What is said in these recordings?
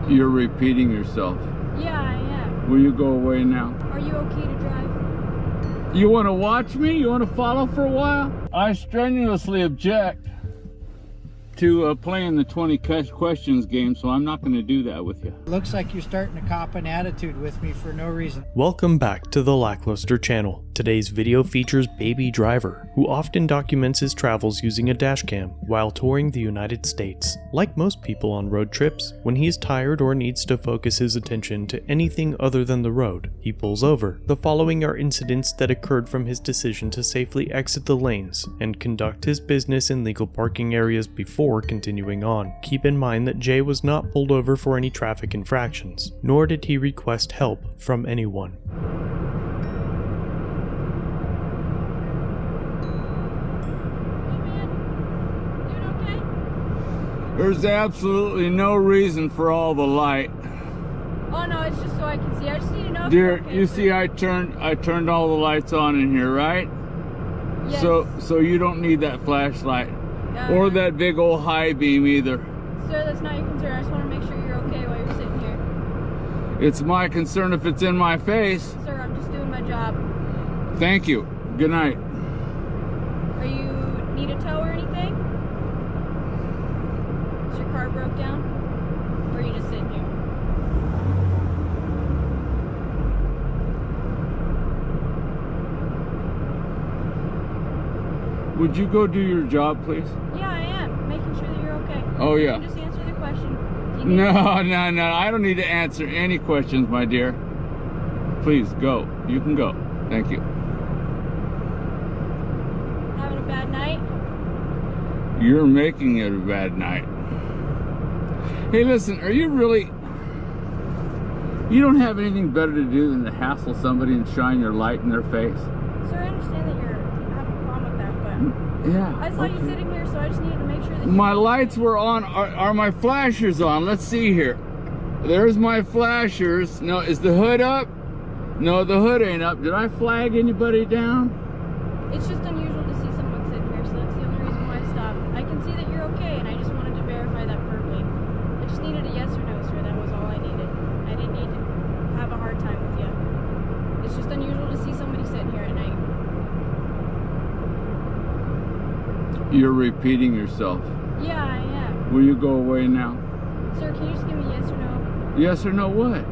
You're repeating yourself. Yeah, I am. Will you go away now? Are you okay to drive? You want to watch me? You want to follow for a while? I strenuously object to playing the 20 questions game, so I'm not going to do that with you. Looks like you're starting to cop an attitude with me for no reason. Welcome back to the Lackluster channel. Today's video features Baby Driver, who often documents his travels using a dashcam while touring the United States. Like most people on road trips, when he is tired or needs to focus his attention to anything other than the road, he pulls over. The following are incidents that occurred from his decision to safely exit the lanes and conduct his business in legal parking areas before continuing on. Keep in mind that Jay was not pulled over for any traffic infractions, nor did he request help from anyone. There's absolutely no reason for all the light. Oh no, it's just so I can see. I just need to know. Dear, okay, you see I turned all the lights on in here, right? Yes. So you don't need that flashlight. Or that big old high beam either. Sir, that's not your concern. I just want to make sure you're okay while you're sitting here. It's my concern if it's in my face. Sir, I'm just doing my job. Thank you. Good night. Are you need a tow or anything? Is your car broke down? Or are you just sitting here? Would you go do your job, please? Yeah, I am. Making sure that you're okay. Oh, yeah. You can just answer the question. No. I don't need to answer any questions, my dear. Please, go. You can go. Thank you. Having a bad night? You're making it a bad night. Hey, listen, are you really... You don't have anything better to do than to hassle somebody and shine your light in their face? Sir, I understand that you're having a problem with that, but... Yeah. I saw you sitting here, so I just needed to make sure that... My lights were on. Are my flashers on? Let's see here. There's my flashers. No, is the hood up? No, the hood ain't up. Did I flag anybody down? It's just unusual to see someone sitting here, so that's the only reason why I stopped. I can see that you're okay, and I just wanted to verify that verbally. I just needed a yes or no, sir. That was all I needed. I didn't need to have a hard time with you. It's just unusual to see somebody sitting here at night. You're repeating yourself. Yeah, I am. Will you go away now? Sir, can you just give me yes or no? Yes or no what?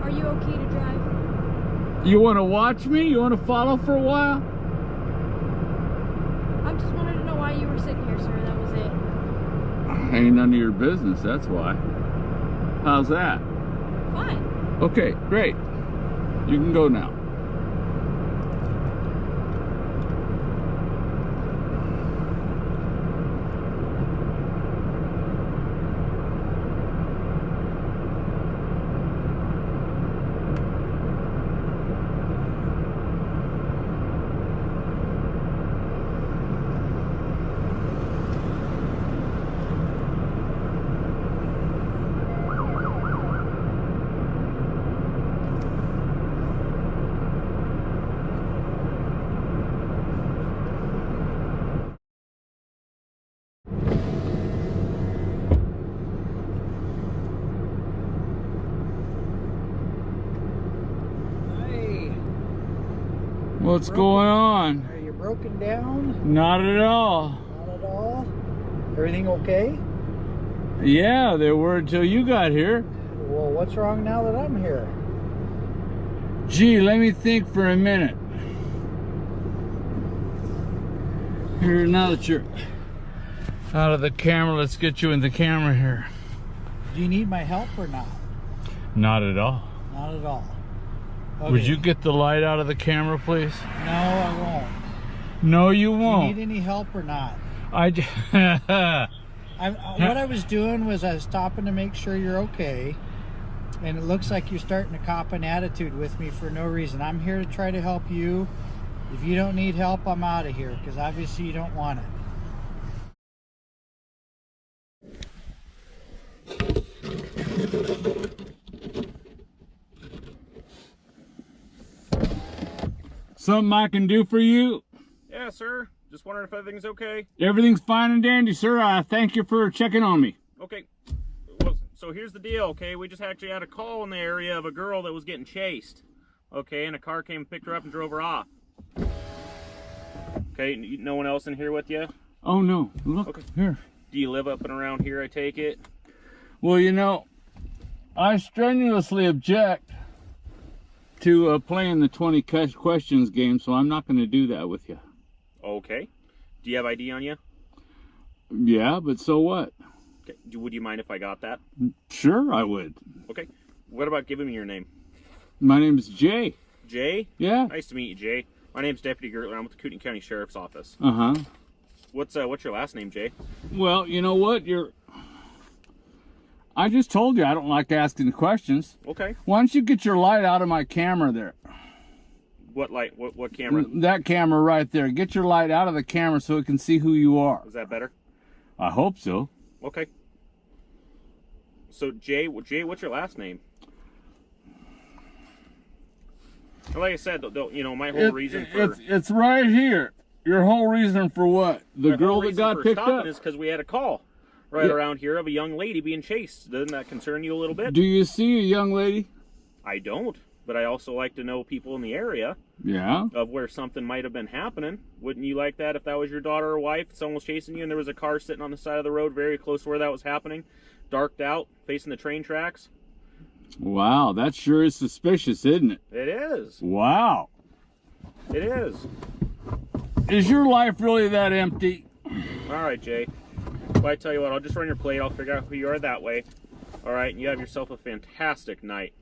Are you okay to drive? You want to watch me? You want to follow for a while? I just wanted to know why you were sitting here, sir. That was it. Ain't none of your business, that's why. How's that? Fine. Okay, great. You can go now. What's going on? Are you broken down? Not at all. Not at all? Everything okay? Yeah, they were until you got here. Well, what's wrong now that I'm here? Gee, let me think for a minute. Here, now that you're out of the camera, let's get you in the camera here. Do you need my help or not? Not at all. Not at all. Okay. Would you get the light out of the camera, please? No, I won't. No, you won't. Do you need any help or not? What I was doing was I was stopping to make sure you're okay. And it looks like you're starting to cop an attitude with me for no reason. I'm here to try to help you. If you don't need help, I'm out of here, because obviously you don't want it. Something I can do for you? Yeah, sir. Just wondering if everything's okay. Everything's fine and dandy, sir. I thank you for checking on me. Okay. Well, So here's the deal, okay? We just actually had a call in the area of a girl that was getting chased. Okay, and a car came and picked her up and drove her off. Okay, no one else in here with you? Oh, no. Look, okay. Here. Do you live up and around here, I take it? Well, you know, I strenuously object to playing the 20 questions game, so I'm not going to do that with you. Okay. Do you have ID on you? Yeah, but so what? Okay. Would you mind if I got that? Sure, I would. Okay. What about giving me your name? My name is Jay. Jay? Yeah. Nice to meet you, Jay. My name's Deputy Gertler. I'm with the Kootenai County Sheriff's Office. Uh-huh. What's your last name, Jay? Well, you know what? I just told you I don't like asking questions. Okay. Why don't you get your light out of my camera there? What light? What camera? That camera right there. Get your light out of the camera so it can see who you are. Is that better? I hope so. Okay. So, Jay, what's your last name? Like I said, you know, my whole reason for... It's right here. Your whole reason for what? The girl that got picked up? Is because we had a call around here of a young lady being chased. Doesn't that concern you a little bit? Do you see a young lady? I don't, but I also like to know people in the area. Yeah? Of where something might have been happening. Wouldn't you like that if that was your daughter or wife, someone was chasing you and there was a car sitting on the side of the road very close to where that was happening, darked out, facing the train tracks? Wow, that sure is suspicious, isn't it? It is. Wow. It is. Is your life really that empty? All right, Jay. Well, I tell you what, I'll just run your plate. I'll figure out who you are that way. All right, and you have yourself a fantastic night.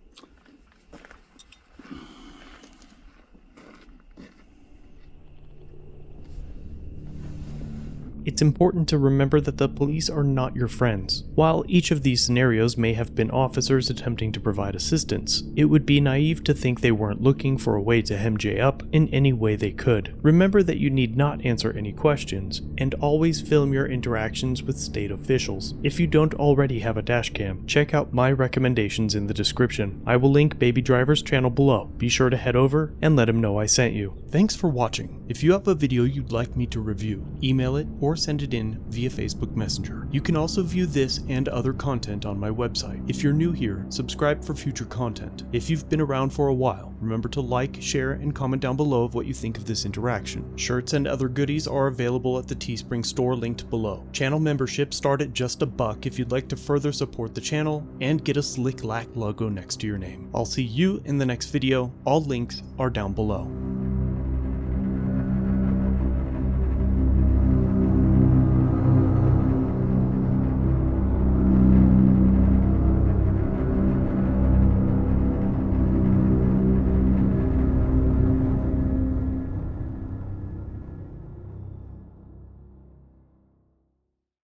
It's important to remember that the police are not your friends. While each of these scenarios may have been officers attempting to provide assistance, it would be naive to think they weren't looking for a way to hem Jay up in any way they could. Remember that you need not answer any questions, and always film your interactions with state officials. If you don't already have a dashcam, check out my recommendations in the description. I will link Baby Driver's channel below. Be sure to head over and let him know I sent you. Thanks for watching. If you have a video you'd like me to review, email it or send it in via Facebook Messenger. You can also view this and other content on my website. If you're new here, subscribe for future content. If you've been around for a while, remember to like, share, and comment down below of what you think of this interaction. Shirts and other goodies are available at the Teespring store linked below. Channel memberships start at just $1 if you'd like to further support the channel and get a slick lack logo next to your name. I'll see you in the next video. All links are down below.